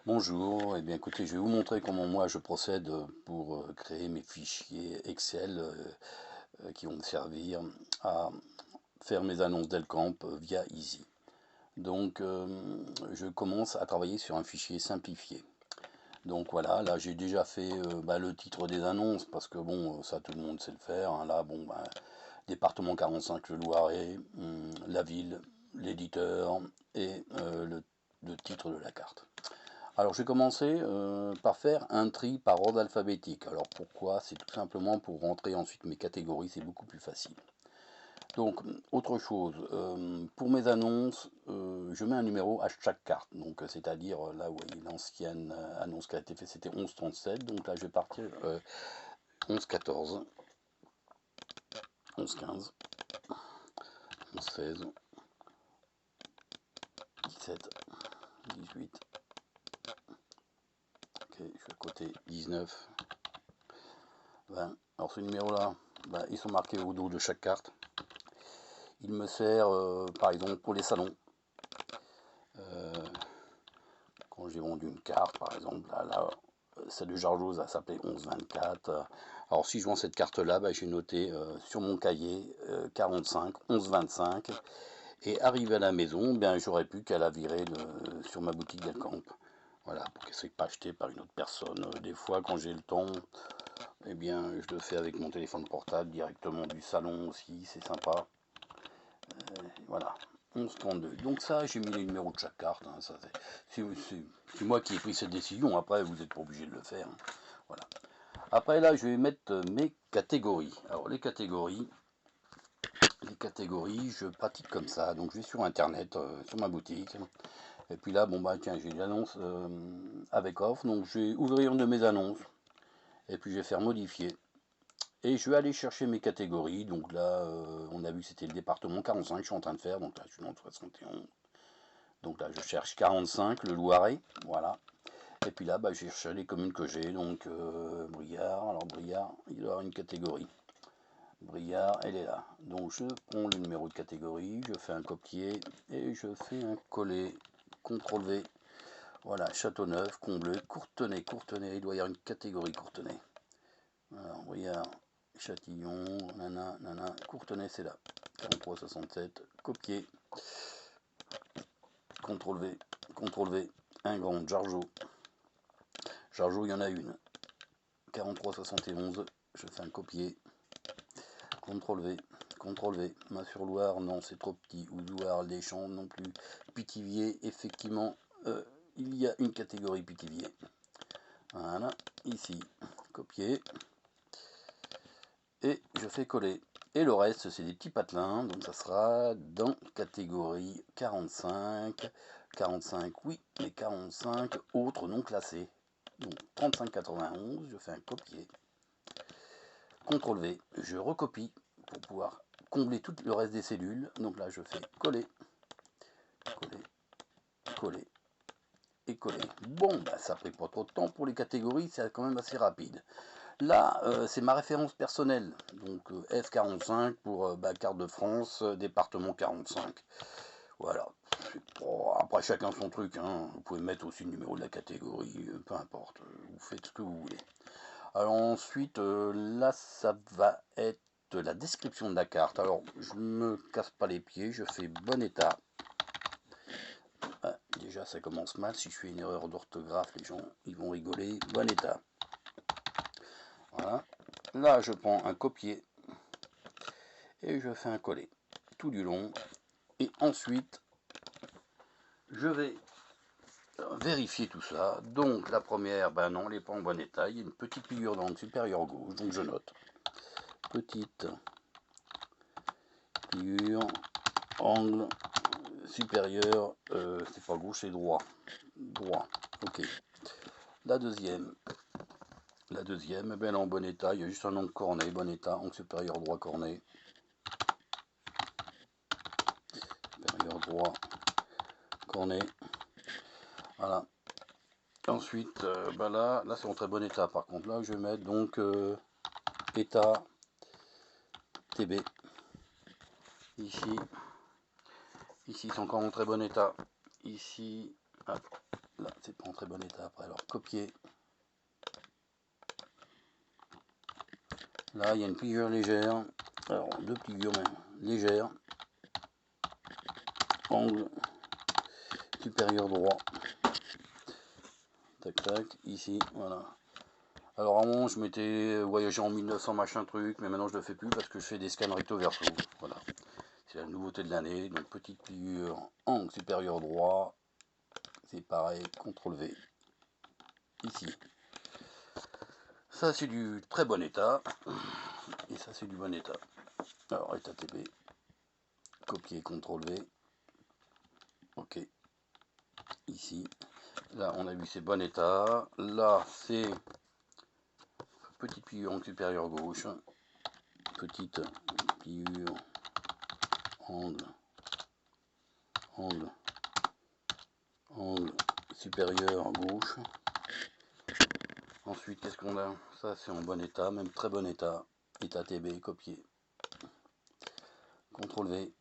Bonjour, eh bien écoutez, je vais vous montrer comment moi je procède pour créer mes fichiers Excel qui vont me servir à faire mes annonces d'Elcamp via Easy. Donc je commence à travailler sur un fichier simplifié. Donc voilà, là j'ai déjà fait le titre des annonces parce que bon, ça tout le monde sait le faire, hein. Là bon, département 45 le Loiret, la ville, l'éditeur et le titre de la carte. Alors je vais commencer par faire un tri par ordre alphabétique. Alors pourquoi? C'est tout simplement pour rentrer ensuite mes catégories, c'est beaucoup plus facile. Donc autre chose, pour mes annonces, je mets un numéro à chaque carte. Donc c'est-à-dire là où voyez l'ancienne annonce qui a été faite, c'était 1137. Donc là je vais partir 1114, 1115, 1116, 17, 18. Ok, je suis à côté 19. 20. Alors ce numéro-là, ils sont marqués au dos de chaque carte. Il me sert par exemple pour les salons. Quand j'ai vendu une carte par exemple, là celle de Jargeau, ça s'appelait 1124. Alors si je vends cette carte-là, j'ai noté sur mon cahier 45, 1125. Et arrivé à la maison, j'aurais plus qu'à la virer sur ma boutique d'Elcamp. Voilà, pour qu'elle ne soit pas achetée par une autre personne. Des fois, quand j'ai le temps, eh bien, je le fais avec mon téléphone portable directement du salon aussi, c'est sympa. Voilà, 1132. Donc ça, j'ai mis les numéros de chaque carte. Hein, c'est moi qui ai pris cette décision. Après, vous n'êtes pas obligé de le faire. Hein. Voilà. Après, là, je vais mettre mes catégories. Alors, les catégories, je pratique comme ça. Donc, je vais sur Internet, sur ma boutique. Et puis là, tiens, j'ai l'annonce avec offre. Donc, je vais ouvrir une de mes annonces. Et puis, je vais faire modifier. Et je vais aller chercher mes catégories. Donc là, on a vu que c'était le département 45 que je suis en train de faire. Donc là, je suis dans le 71. Donc là, je cherche 45, le Loiret. Voilà. Et puis là, je cherche les communes que j'ai. Donc Briard. Alors Briard, il doit y avoir une catégorie. Briard, elle est là. Donc je prends le numéro de catégorie, je fais un copier et je fais un coller. CTRL V. Voilà, Châteauneuf, Combleu, Courtenay. Courtenay, il doit y avoir une catégorie Courtenay. Alors, Briard, Châtillon, nana, Courtenay, c'est là. 43,67, copier, CTRL V, CTRL V, un grand, Jargeau. Jargeau, il y en a une. 43,71, je fais un copier, CTRL V, CTRL V, Main-sur-Loire, non, c'est trop petit. Ouzouard, Les Champs, non plus. Pithiviers, effectivement, il y a une catégorie Pithiviers. Voilà, ici, copier, et je fais coller. Et le reste, c'est des petits patelins, donc ça sera dans catégorie 45, 45 oui, mais 45 autres non classés. Donc 35,91, je fais un copier, CTRL V, je recopie pour pouvoir combler tout le reste des cellules. Donc là, je fais coller, coller, coller et coller. Bon, ça ne pas trop de temps pour les catégories, c'est quand même assez rapide. Là, c'est ma référence personnelle, donc F45 pour carte de France, département 45. Voilà. Après, chacun son truc. Hein. Vous pouvez mettre aussi le numéro de la catégorie, peu importe. Vous faites ce que vous voulez. Alors ensuite, là, ça va être la description de la carte. Alors, je me casse pas les pieds, je fais bon état. Ah, déjà, ça commence mal. Si je fais une erreur d'orthographe, les gens ils vont rigoler. Bon état. Voilà. Là, je prends un copier et je fais un coller tout du long. Et ensuite, je vais vérifier tout ça. Donc, la première, non, elle n'est pas en bon état. Il y a une petite figure dans le supérieur gauche, donc je note. Petite figure, angle supérieur, c'est pas gauche, c'est droit. Droit, ok. La deuxième, elle est en bon état. Il y a juste un angle corné, bon état, angle supérieur droit corné. Supérieur droit corné. Voilà. Ensuite, là c'est en très bon état. Par contre, là, je vais mettre donc état TB. Ici, c'est encore en très bon état. Ici, là c'est pas en très bon état après, alors copier. Là il y a une pliure légère, alors deux pliures même légères, angle supérieur droit, tac tac, ici, voilà. Alors à un moment je m'étais voyagé en 1900 machin truc, mais maintenant je le fais plus parce que je fais des scans recto verso, voilà. C'est la nouveauté de l'année, donc petite pliure, angle supérieur droit, c'est pareil, CTRL V, ici. Ça c'est du très bon état, et ça c'est du bon état. Alors état TB, copier, CTRL V, ok, ici. Là on a vu c'est bon état, là c'est petite pliure angle supérieur gauche, petite pliure angle supérieur gauche. Ensuite qu'est-ce qu'on a? Ça c'est en bon état, même très bon état, état TB, copier, CTRL V.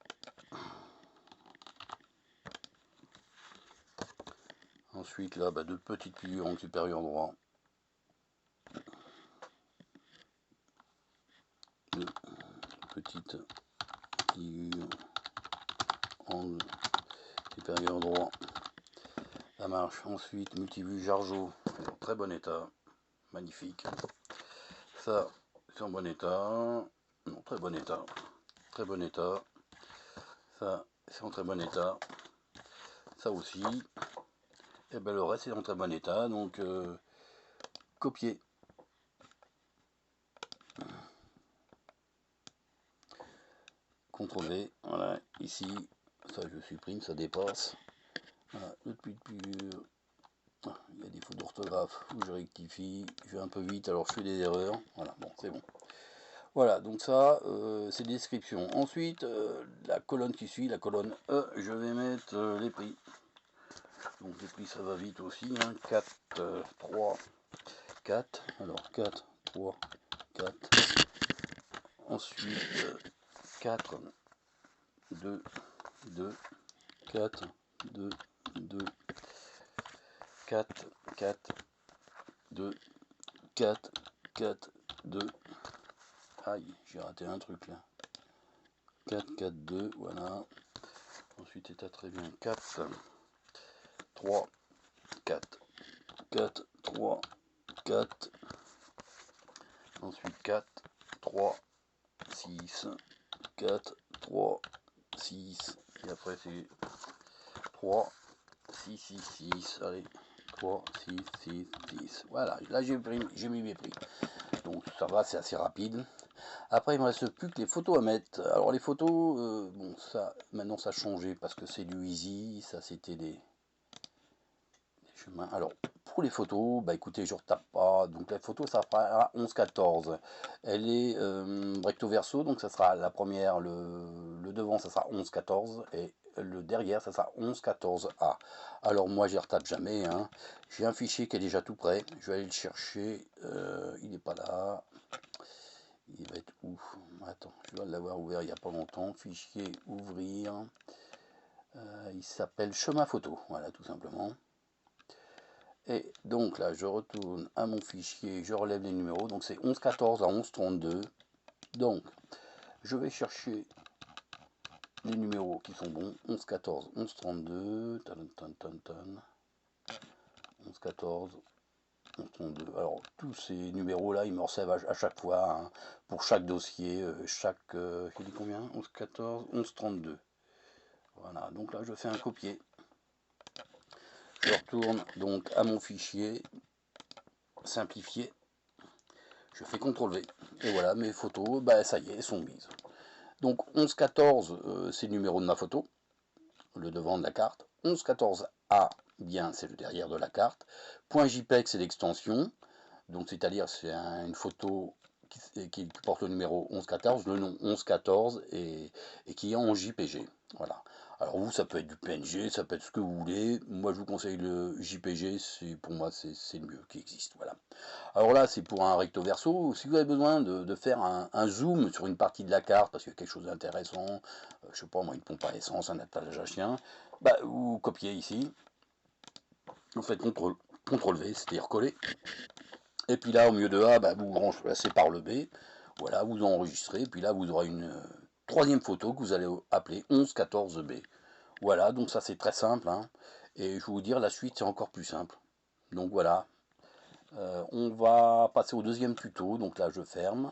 Ensuite là deux petites pliures angle supérieur droit, deux petites pliures angle supérieur droit, ça marche. Ensuite multivue Jargeau, très bon état, magnifique. Ça c'est en bon état, non très bon état, très bon état. Ça c'est en très bon état, ça aussi. Et ben le reste est en très bon état, donc copier, CTRL V, voilà, ici, ça je supprime, ça dépasse. Voilà, le plus dur. Il y a des fautes d'orthographe, je rectifie, je vais un peu vite, alors je fais des erreurs, voilà, bon, c'est bon. Voilà, donc ça, c'est description. Ensuite, la colonne qui suit, la colonne E, je vais mettre les prix. Donc les prix, ça va vite aussi, hein. 4, 3, 4, alors 4, 3, 4. Ensuite, 4, 2, 2, 4, 2, 2, 4, 4, 2, 4, 4, 2. Aïe, j'ai raté un truc là. 4, 4, 2, voilà. Ensuite, état très bien. 4, 3, 4, 4, 3, 4. Ensuite, 4, 3, 6, 4, 3, 6. Et après, c'est 3, 6, 6, 6. Allez, 3, 6, 6, 6. Voilà, là j'ai mis mes prix. Donc ça va, c'est assez rapide. Après, il ne me reste plus que les photos à mettre. Alors les photos, bon, ça, maintenant ça a changé parce que c'est du easy. Ça, c'était des chemins. Alors, pour les photos, bah écoutez, je ne retape pas. Donc la photo, ça fera 11-14. Elle est recto verso, donc ça sera la première, le devant, ça sera 11-14. Et le derrière, ça sera 11-14A. Alors moi, je ne retape jamais. Hein. J'ai un fichier qui est déjà tout prêt. Je vais aller le chercher. Il n'est pas là. Il va être où? Attends, je dois l'avoir ouvert il n'y a pas longtemps. Fichier, ouvrir. Il s'appelle chemin photo. Voilà, tout simplement. Et donc là, je retourne à mon fichier, je relève les numéros. Donc c'est 11-14 à 11-32. Donc, je vais chercher les numéros qui sont bons. 11-14, 11-32. 11-14, 11-32. Alors, tous ces numéros-là, ils me recevent à chaque fois, hein, pour chaque dossier, il dit combien? 11-14, 11-32. Voilà, donc là, je fais un copier. Je retourne donc à mon fichier, simplifié. Je fais CTRL V. Et voilà, mes photos, bah, ça y est, elles sont mises. Donc 11-14, c'est le numéro de ma photo, le devant de la carte. 11-14A, bien, c'est le derrière de la carte. .jpeg, c'est l'extension. Donc c'est-à-dire c'est une photo qui porte le numéro 11-14, le nom 11-14 et qui est en JPG. Voilà. Alors vous, ça peut être du PNG, ça peut être ce que vous voulez. Moi, je vous conseille le JPG, pour moi, c'est le mieux qui existe. Voilà. Alors là, c'est pour un recto verso. Si vous avez besoin de faire un zoom sur une partie de la carte, parce qu'il y a quelque chose d'intéressant, je sais pas moi, une pompe à essence, un attelage à chien, bah, vous copiez ici, Vous faites CTRL V, c'est-à-dire coller. Et puis là, au milieu de A, bah, vous remplacez par le B. Voilà, vous enregistrez. Et puis là, vous aurez une troisième photo que vous allez appeler 1114B. Voilà, donc ça c'est très simple. Hein. Et je vais vous dire, la suite c'est encore plus simple. Donc voilà. On va passer au deuxième tuto. Donc là, je ferme.